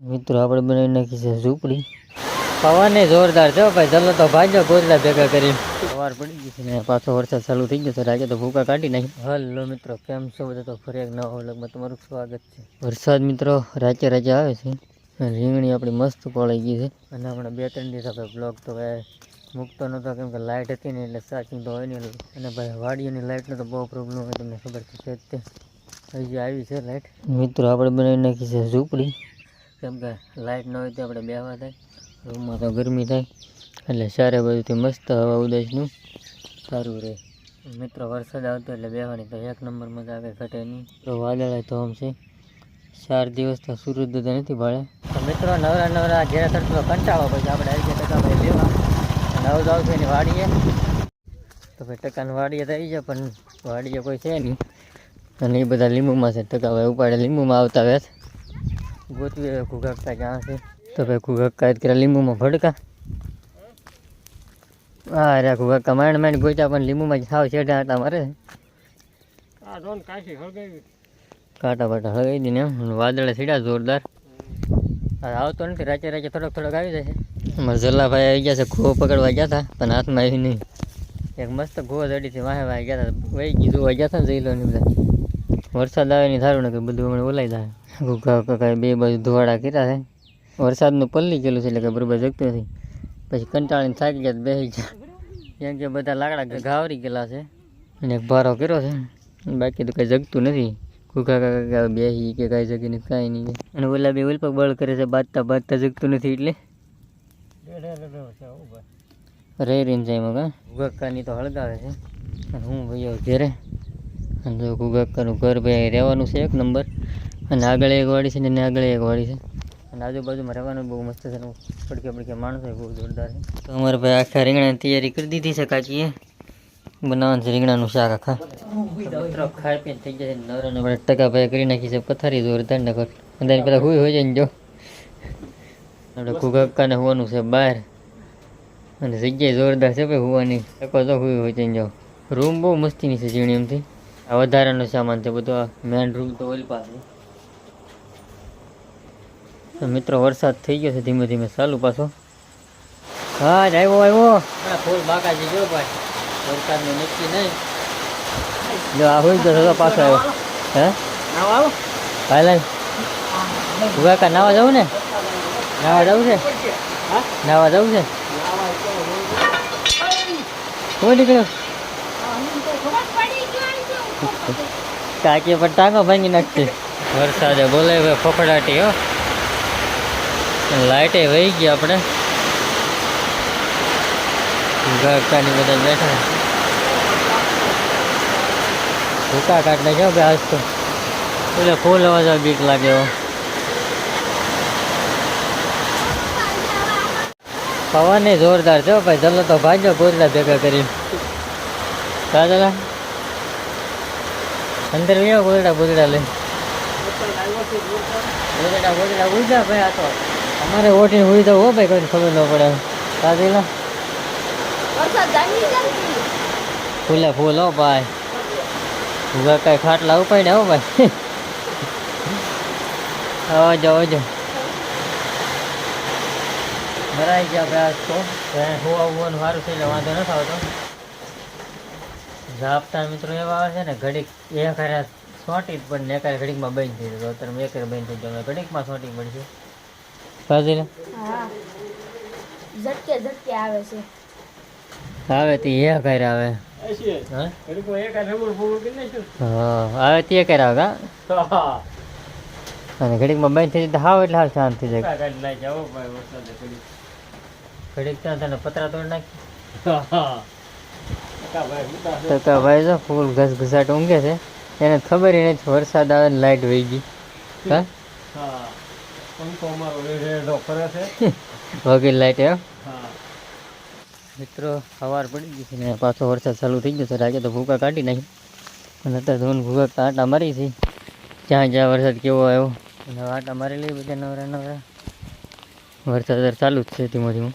મિત્રો આપણે બનાવી નાખી છે ઝૂંપડી. પવને જોરદાર છે ભાઈ. ચલો તો ભાગ્યો ગોદડા ભેગા કરી. સવાર પડી ગઈ છે ને પાછો વરસાદ ચાલુ થઈ ગયો છે. રાગે તો ભૂકા કાઢી નાખી. હલો મિત્રો, કેમ છો બધા? તો ફરી એક નવા વ્લોગમાં તમારું સ્વાગત છે. વરસાદ મિત્રો રાચે આવે છે. રીંગણી આપણી મસ્ત પolaઈ ગઈ છે અને હમણાં 2-3 દિવસ આપણે બ્લોગ તો મૂકતો નહોતો કેમ કે લાઇટ હતી ને એટલે ચાર્જિંગ તો હોય નહીં. અને ભાઈ વાડીઓની લાઇટનો તો બહુ પ્રોબ્લેમ હોય, તમને ખબર છે તે. હજી આવી છે લાઇટ. મિત્રો આપણે બનાવી નાખી છે ઝૂંપડી. કેમ કે લાઇટ ન હોય તો આપણે બેહવા થાય, રૂમમાં તો ગરમી થાય, એટલે સારે બધુંથી મસ્ત હવા ઉદાસનું સારું રહે. મિત્રો વરસાદ આવતો એટલે બેહવાની તો એક નંબર મજા આવે, ઘટે નહીં. તો વાદળા તો આમ છે. 4 દિવસ તો સૂરજ દાદા નથી ભાળે. તો મિત્રો નવરા ઘેરા થતો કંટાળો પછી આપણે આવી ગયા ટકા ભાઈ લેવા. નવ જાવ છે એની વાડીએ તો ભાઈ ટકાની વાડીએ તો આવી જાય, પણ વાડીએ કોઈ છે નહીં. અને એ બધા લીંબુમાં છે. ટકા ભાઈ ઉપાડે લીંબુમાં આવતા વેત ગોતવી ઘુઘકતા ક્યાં છે. તો ભાઈ ઘુઘકા કર્યા લીંબુમાં ભડકા. હા રે ઘુઘકા માંડ ગોચ્યા, પણ લીંબુમાં સાવ છેડા આટા મારે. કાંટા બાટા હળગાવી દઈને વાદળે સીડા જોરદાર. આવતો નથી. રાચે થોડોક આવી જશે. અમારા જલ્લાભાઈ આવી ગયા છે. ખો પકડવા ગયા હતા પણ હાથમાં આવી નહીં. એક મસ્ત ઘો જડીથી વાહે ગયા હતા. વહી ગઈ જોવા ગયા હતા ને જઈ લો ને બધા. વરસાદ આવે નહીં સારું ને કે બધું હમણાં ઓલાઈ જાય. ઘુઘા બે બાજુ ધોવાડા કર્યા છે. વરસાદનું પલ્લી ગયેલું છે એટલે કે બરોબર જગતું નથી. પછી કંટાળીને થાકી ગયા બેસી ગયા. કેમ કે બધા લાકડા ઘાવરી ગયેલા છે અને એક ભારો કર્યો છે. બાકી તો કંઈ જગતું નથી. ઘુઘા બેસી કે કાંઈ જગી નથી, કાંઈ નહીં. અને ઓલા બે ઓલપક બળ કરે છે, બાજતા જગતું નથી એટલે રેરીને જાય એમાં. ઘુઘકાની તો હળગાવે છે અને હું ભાઈ ઘેરે. અને જો ઘુઘકાનું ઘર ભાઈ રહેવાનું છે એક નંબર. અને આગળ એક વાડી છે ને આગળ એક વાડી છે. અને આજુબાજુમાં રહેવાનું બહુ મસ્ત છે. પડકે માણસો બહુ જોરદાર છે. તો અમારે ભાઈ આખા રીંગણાની તૈયારી કરી દીધી છે. કાકીએ બનાવવાનું છે રીંગણાનું શાક આખા. મિત્રો ખાઈ પીને થઈ જાય નવરાને આપણે ટકા ભાઈ કરી નાખી છે પથારી જોરદાર ને ઘર. અને પેલા હોય જાય ને જો આપણે ઘુઘકાને હોવાનું છે બહાર. અને જગ્યાએ જોરદાર છે ભાઈ હોવાની. ટકો તો હોય જાય જો. રૂમ બહુ મસ્તીની છે ઝીણી એમથી. આ વધારાનો સામાન છે બધો. મેન રૂમ તો ઓલ પાસે. તો મિત્રો વરસાદ થઈ ગયો છે ધીમે ધીમે ચાલુ પાછો. હા આવ્યો ફૂલ બાકાજી જો ભાઈ. વરસાદનું નક્કી નહીં. જો આ હોય તો પાછો આવ્યો. હે ભાઈ ઘુઘકા નાવા જવું ને? નાવા જવું છે? નાવા જવું છે? કોઈ નીકળ્યો કાકી પણ ટાંગો ભાંગી નાખતી. વરસાદે બોલે ભાઈ ફફડાટી હો. લાઇટે વહી ગયા આપણે. ઘુઘકાની બધા બેઠા ભૂકા કાઢ નાખ્યો ભાઈ આજ તો. એટલે ફૂલ અવાજ બીક લાગે. પવને જોરદાર છે ભાઈ. ચલો તો ભાગ્યો ગોદડા ભેગા કરી. દાદા અંદર વ્યો ગોદડા લઈ. ગોદડા ઉજા ભાઈ. આ તો અમારે ઓઠીને ઉઈ જવું હો ભાઈ, કોઈ ખબર ન પડે. દાદીલા ફૂલે ફૂલ હો ભાઈ. ઘુઘકા ખાટલા ઉપાડ્યા હો ભાઈ. આવજો ભરાઈ ગયા ભાઈ. આજ તો હોવાનું સારું છે એટલે વાંધો નથી આવતો. ઝાપટા મિત્રો એવા આવે છે ને ઘડીક એક હારે સોટી જ પણ એકારે ઘડીકમાં બંધ થઈ જતો. અત્યારે એક બંધ થઈ ગયો. ઘડીકમાં સોટી પડશે. સાજી ઝટકે આવે છે. આવે તે એક હારે આવે. આવે તે એક હારે આવે. અને ઘડીકમાં બંધ થઈ જાય હાવ એટલે હાલ શાંત થઈ જાય. ઘડીક ત્યાં તને પતરા તોડ નાખી. ટકા ભાઈ જો ફૂલ ઘસઘસાટ ઊંઘે છે. એને ખબર નથી વરસાદ આવે ને લાઇટ વહી ગઈ. વગેરે લાઇટ એમ. મિત્રો સવાર પડી ગઈ છે ને પાછો વરસાદ ચાલુ થઈ ગયો છે. રાગે તો ભૂકા કાઢી નાખી. અને અત્યારે ધોન ભૂકા આટા મારી છે. જ્યાં વરસાદ કેવો આવ્યો અને આટા મારી લઈ બધા નવરા. વરસાદ ચાલુ જ છે ધીમો ધીમો.